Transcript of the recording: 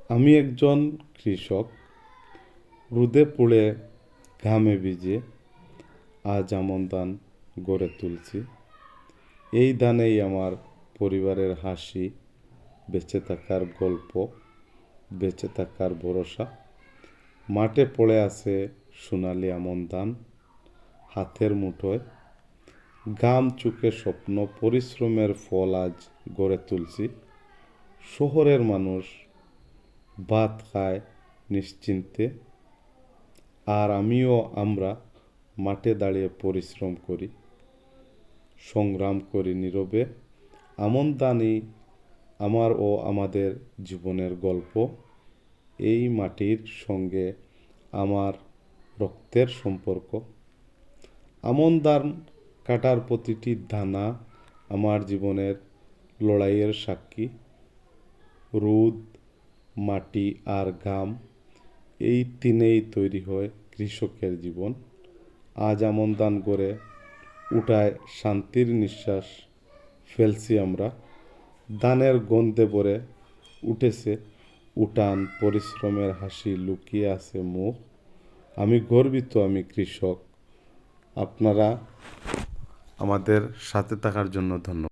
আমি একজন কৃষক। রোদে পুড়ে ঘামে ভিজে আজ আমন ধান গড়ে তুলছি। এই ধানেই আমার পরিবারের হাসি, বেঁচে থাকার গল্প, বেঁচে থাকার ভরসা। মাঠে পড়ে আছে সোনালি আমন ধান, হাতের মুঠোয় ঘাম চোখে স্বপ্ন, পরিশ্রমের ফল আজ গড়ে তুলছি। শহরের মানুষ ভাত খায় নিশ্চিন্তে, আর আমরা মাঠে দাঁড়িয়ে পরিশ্রম করি, সংগ্রাম করি নীরবে। আমন ধানই আমার ও আমাদের জীবনের গল্প। এই মাটির সঙ্গে আমার রক্তের সম্পর্ক। আমন ধান কাটার প্রতিটি দানা আমার জীবনের লড়াইয়ের সাক্ষী। রোদ, মাটি আর ঘাম, এই তিনেই তৈরি হয় কৃষকের জীবন। আজ আমন ধান গড়ে উঠায় শান্তির নিঃশ্বাস ফেলছি আমরা। ধানের গন্ধে ভরে উঠেছে উঠান, পরিশ্রমের হাসি লুকিয়ে আছে মুখ। আমি গর্বিত, আমি কৃষক। আপনারা আমাদের সাথে থাকার জন্য ধন্যবাদ।